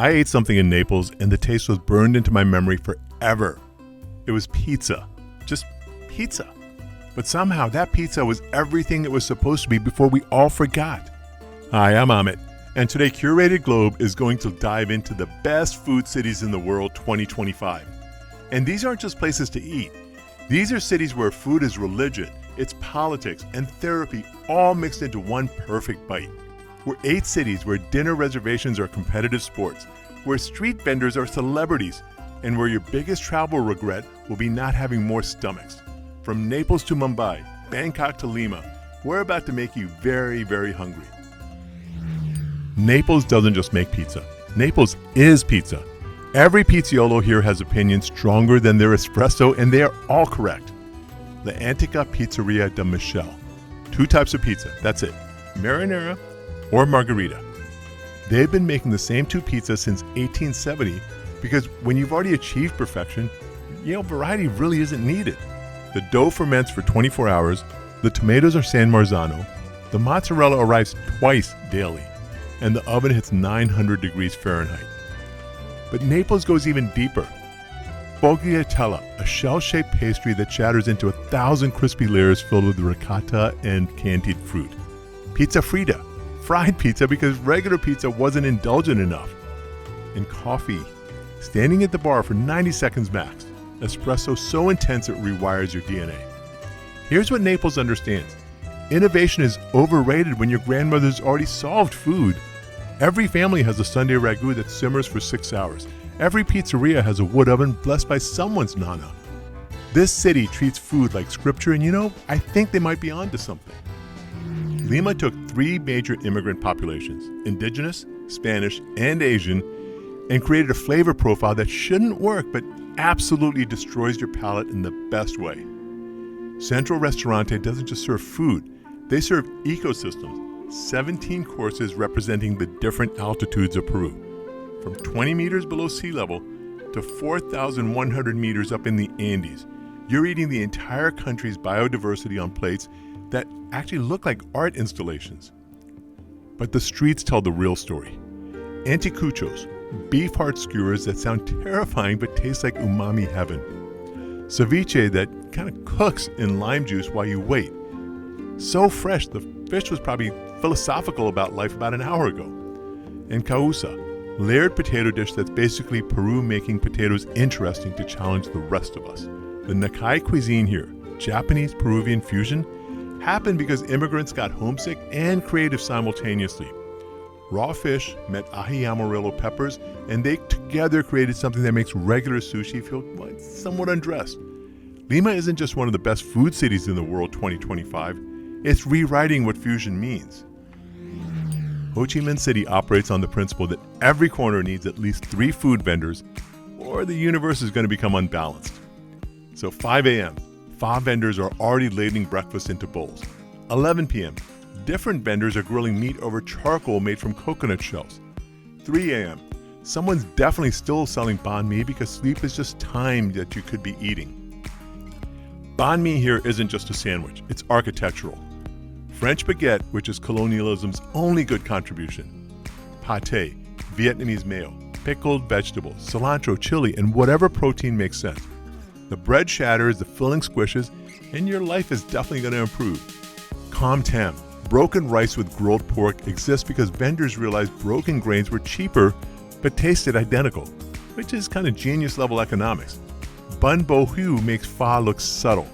I ate something in Naples and the taste was burned into my memory forever. It was pizza. Just pizza. But somehow that pizza was everything it was supposed to be before we all forgot. Hi, I'm Amit, and today Curated Globe is going to dive into the best food cities in the world 2025. And these aren't just places to eat. These are cities where food is religion, it's politics, and therapy all mixed into one perfect bite. We're 8 cities where dinner reservations are competitive sports, where street vendors are celebrities, and where your biggest travel regret will be not having more stomachs. From Naples to Mumbai, Bangkok to Lima, we're about to make you very, very hungry. Naples doesn't just make pizza. Naples is pizza. Every pizziolo here has opinions stronger than their espresso, and they are all correct. La Antica Pizzeria de Michele. 2 types of pizza, that's it. Marinara or margarita. They've been making the same 2 pizzas since 1870 because when you've already achieved perfection, variety really isn't needed. The dough ferments for 24 hours, the tomatoes are San Marzano, the mozzarella arrives twice daily, and the oven hits 900 degrees Fahrenheit. But Naples goes even deeper. Fogliatella, a shell-shaped pastry that shatters into 1,000 crispy layers filled with ricotta and candied fruit. Pizza Frita, fried pizza because regular pizza wasn't indulgent enough. And coffee, standing at the bar for 90 seconds max. Espresso so intense it rewires your DNA. Here's what Naples understands. Innovation is overrated when your grandmother's already solved food. Every family has a Sunday ragu that simmers for 6 hours. Every pizzeria has a wood oven blessed by someone's nana. This city treats food like scripture, and I think they might be onto something. Lima took 3 major immigrant populations, indigenous, Spanish, and Asian, and created a flavor profile that shouldn't work but absolutely destroys your palate in the best way. Central Restaurante doesn't just serve food, they serve ecosystems, 17 courses representing the different altitudes of Peru, from 20 meters below sea level to 4,100 meters up in the Andes. You're eating the entire country's biodiversity on plates that actually look like art installations. But the streets tell the real story. Anticuchos, beef heart skewers that sound terrifying but taste like umami heaven. Ceviche that kind of cooks in lime juice while you wait. So fresh, the fish was probably philosophical about life about an hour ago. And causa, layered potato dish that's basically Peru making potatoes interesting to challenge the rest of us. The Nakai cuisine here, Japanese Peruvian fusion, happened because immigrants got homesick and creative simultaneously. Raw fish met ají amarillo peppers, and they together created something that makes regular sushi feel somewhat undressed. Lima isn't just one of the best food cities in the world 2025, it's rewriting what fusion means. Ho Chi Minh City operates on the principle that every corner needs at least 3 food vendors, or the universe is going to become unbalanced. So 5 a.m., 5 vendors are already ladling breakfast into bowls. 11 p.m., different vendors are grilling meat over charcoal made from coconut shells. 3 a.m., someone's definitely still selling banh mi because sleep is just time that you could be eating. Banh mi here isn't just a sandwich, it's architectural. French baguette, which is colonialism's only good contribution. Pâté, Vietnamese mayo, pickled vegetables, cilantro, chili, and whatever protein makes sense. The bread shatters, the filling squishes, and your life is definitely going to improve. Com tam, broken rice with grilled pork exists because vendors realized broken grains were cheaper but tasted identical, which is kind of genius level economics. Bun bo hu makes pho look subtle.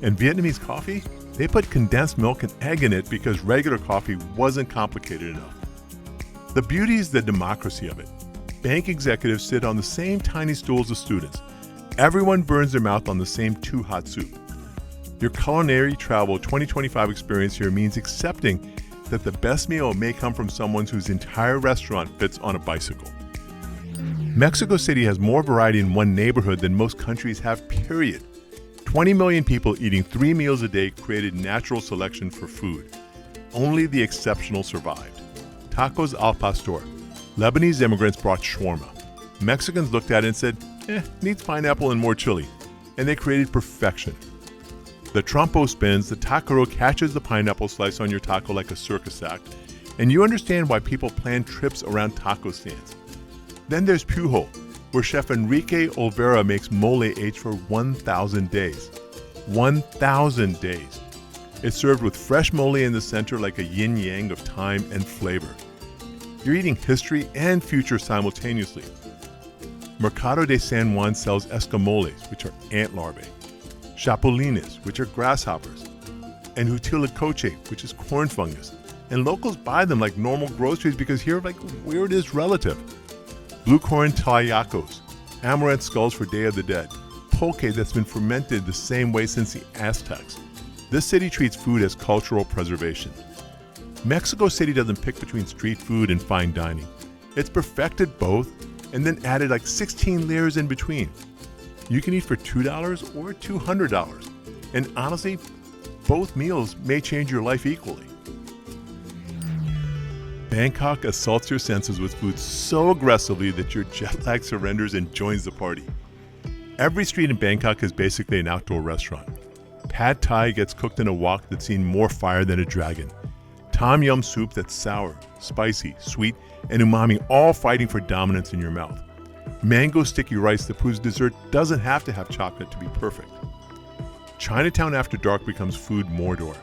And Vietnamese coffee, they put condensed milk and egg in it because regular coffee wasn't complicated enough. The beauty is the democracy of it. Bank executives sit on the same tiny stools as students. Everyone burns their mouth on the same 2 hot soup. Your Culinary Travel 2025 experience here means accepting that the best meal may come from someone whose entire restaurant fits on a bicycle. Mexico City has more variety in one neighborhood than most countries have, period. 20 million people eating 3 meals a day created natural selection for food. Only the exceptional survived. Tacos al pastor. Lebanese immigrants brought shawarma. Mexicans looked at it and said, needs pineapple and more chili. And they created perfection. The trompo spins, the taquero catches the pineapple slice on your taco like a circus act, and you understand why people plan trips around taco stands. Then there's Pujo, where Chef Enrique Olvera makes mole aged for 1,000 days. 1,000 days. It's served with fresh mole in the center like a yin-yang of time and flavor. You're eating history and future simultaneously. Mercado de San Juan sells escamoles, which are ant larvae, chapulines, which are grasshoppers, and huitlacoche, which is corn fungus. And locals buy them like normal groceries because here, like, where it is relative. Blue corn tlayacos, amaranth skulls for Day of the Dead, poke that's been fermented the same way since the Aztecs. This city treats food as cultural preservation. Mexico City doesn't pick between street food and fine dining. It's perfected both and then added like 16 layers in between. You can eat for $2 or $200. And honestly, both meals may change your life equally. Bangkok assaults your senses with food so aggressively that your jet lag surrenders and joins the party. Every street in Bangkok is basically an outdoor restaurant. Pad Thai gets cooked in a wok that's seen more fire than a dragon. Tom yum soup that's sour, spicy, sweet, and umami, all fighting for dominance in your mouth. Mango sticky rice that proves dessert doesn't have to have chocolate to be perfect. Chinatown after dark becomes food Mordor.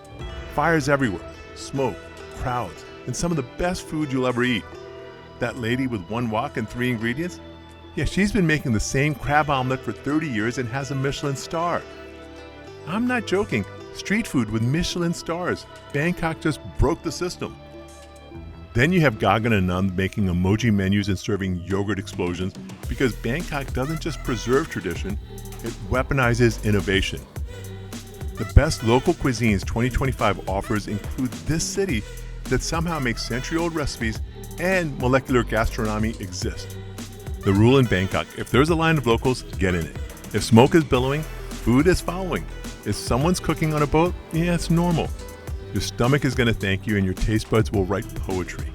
Fires everywhere, smoke, crowds, and some of the best food you'll ever eat. That lady with one wok and 3 ingredients? Yeah, she's been making the same crab omelet for 30 years and has a Michelin star. I'm not joking. Street food with Michelin stars. Bangkok just broke the system. Then you have Gagan Anand making emoji menus and serving yogurt explosions because Bangkok doesn't just preserve tradition, it weaponizes innovation. The best local cuisines 2025 offers include this city that somehow makes century-old recipes and molecular gastronomy exist. The rule in Bangkok, if there's a line of locals, get in it. If smoke is billowing, food is following. If someone's cooking on a boat, yeah, it's normal. Your stomach is going to thank you and your taste buds will write poetry.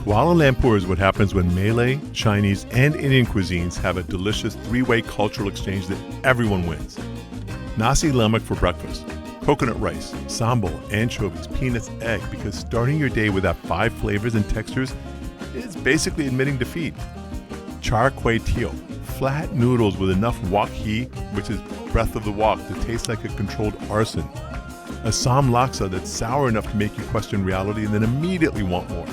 Kuala Lumpur is what happens when Malay, Chinese, and Indian cuisines have a delicious 3-way cultural exchange that everyone wins. Nasi lemak for breakfast, coconut rice, sambal, anchovies, peanuts, egg, because starting your day without 5 flavors and textures is basically admitting defeat. Char kway teow, flat noodles with enough wok hee, which is breath of the wok, to taste like a controlled arson. Assam laksa that's sour enough to make you question reality and then immediately want more.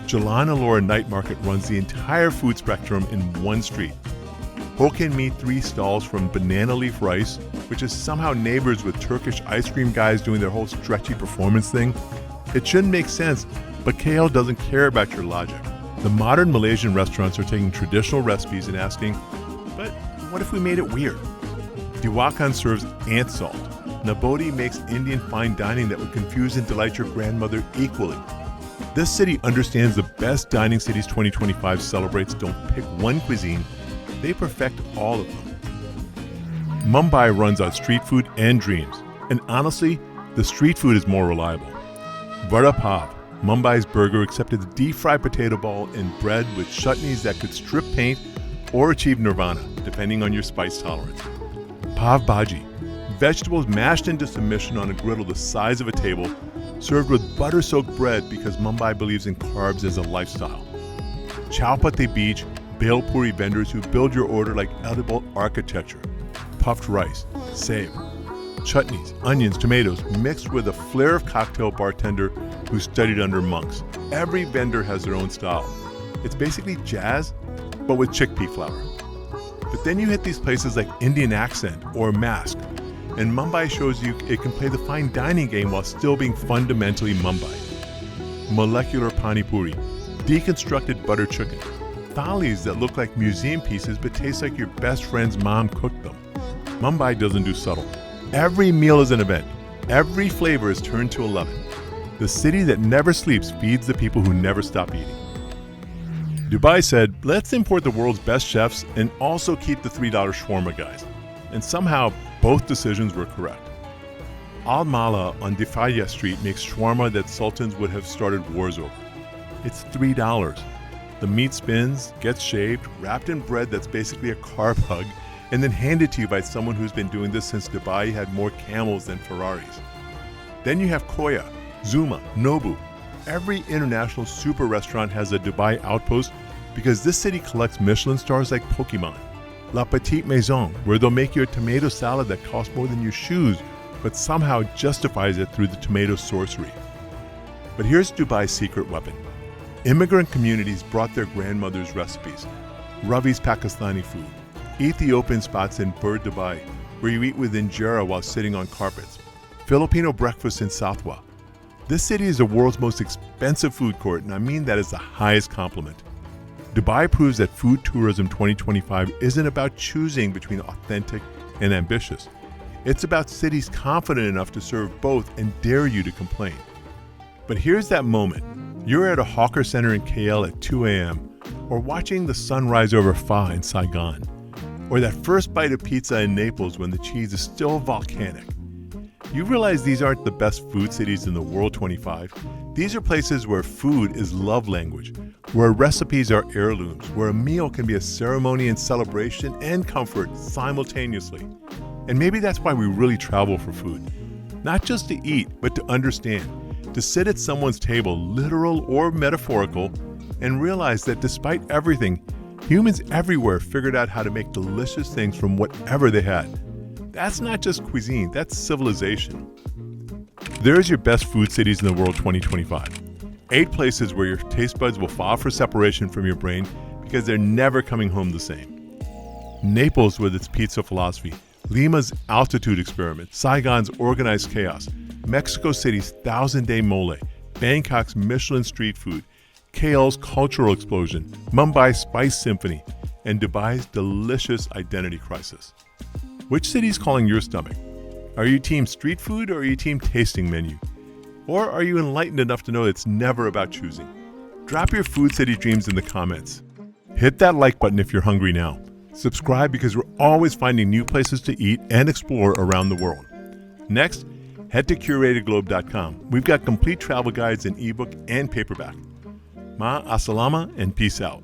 Jalan Alora Night Market runs the entire food spectrum in one street. Hokkien mee 3 stalls from banana leaf rice, which is somehow neighbors with Turkish ice cream guys doing their whole stretchy performance thing. It shouldn't make sense, but KL doesn't care about your logic. The modern Malaysian restaurants are taking traditional recipes and asking, but what if we made it weird? Diwakan serves ant salt. Nabodi makes Indian fine dining that would confuse and delight your grandmother equally. This city understands the best dining cities 2025 celebrates don't pick one cuisine, they perfect all of them. Mumbai runs on street food and dreams, and honestly, the street food is more reliable. Vada Pav, Mumbai's burger, except it's a deep-fried potato ball and bread with chutneys that could strip paint or achieve nirvana, depending on your spice tolerance. Pav Bhaji, vegetables mashed into submission on a griddle the size of a table, served with butter-soaked bread because Mumbai believes in carbs as a lifestyle. Chowpatty Beach, Bhel Puri vendors who build your order like edible architecture. Puffed rice, save, chutneys, onions, tomatoes, mixed with a flair of cocktail bartender who studied under monks. Every vendor has their own style. It's basically jazz, but with chickpea flour. But then you hit these places like Indian Accent or Mask, and Mumbai shows you it can play the fine dining game while still being fundamentally Mumbai. Molecular pani puri, deconstructed butter chicken, thalis that look like museum pieces but taste like your best friend's mom cooked them. Mumbai doesn't do subtle. Every meal is an event. Every flavor is turned to 11. The city that never sleeps feeds the people who never stop eating. Dubai said, let's import the world's best chefs and also keep the $3 shawarma guys. And somehow, both decisions were correct. Al Mala on Difaya Street makes shawarma that sultans would have started wars over. It's $3. The meat spins, gets shaved, wrapped in bread that's basically a carb hug, and then handed to you by someone who's been doing this since Dubai had more camels than Ferraris. Then you have Koya, Zuma, Nobu. Every international super restaurant has a Dubai outpost because this city collects Michelin stars like Pokemon. La Petite Maison, where they'll make you a tomato salad that costs more than your shoes, but somehow justifies it through the tomato sorcery. But here's Dubai's secret weapon. Immigrant communities brought their grandmother's recipes. Ravi's Pakistani food. Ethiopian spots in Bur Dubai, where you eat with injera while sitting on carpets. Filipino breakfast in Southwa. This city is the world's most expensive food court, and I mean that as the highest compliment. Dubai proves that Food Tourism 2025 isn't about choosing between authentic and ambitious. It's about cities confident enough to serve both and dare you to complain. But here's that moment. You're at a hawker center in KL at 2 a.m., or watching the sunrise over Fa in Saigon, or that first bite of pizza in Naples when the cheese is still volcanic. You realize these aren't the best food cities in the world 25. These are places where food is love language, where recipes are heirlooms, where a meal can be a ceremony and celebration and comfort simultaneously. And maybe that's why we really travel for food. Not just to eat, but to understand, to sit at someone's table, literal or metaphorical, and realize that despite everything, humans everywhere figured out how to make delicious things from whatever they had. That's not just cuisine, that's civilization. There's your best food cities in the world 2025. 8 places where your taste buds will file for separation from your brain because they're never coming home the same. Naples with its pizza philosophy, Lima's altitude experiment, Saigon's organized chaos, Mexico City's 1,000-day mole, Bangkok's Michelin street food, KL's cultural explosion, Mumbai's spice symphony, and Dubai's delicious identity crisis. Which city's calling your stomach? Are you team street food or are you team tasting menu? Or are you enlightened enough to know it's never about choosing? Drop your food city dreams in the comments. Hit that like button if you're hungry now. Subscribe because we're always finding new places to eat and explore around the world. Next, head to curatedglobe.com. We've got complete travel guides in ebook and paperback. Ma asalama and peace out.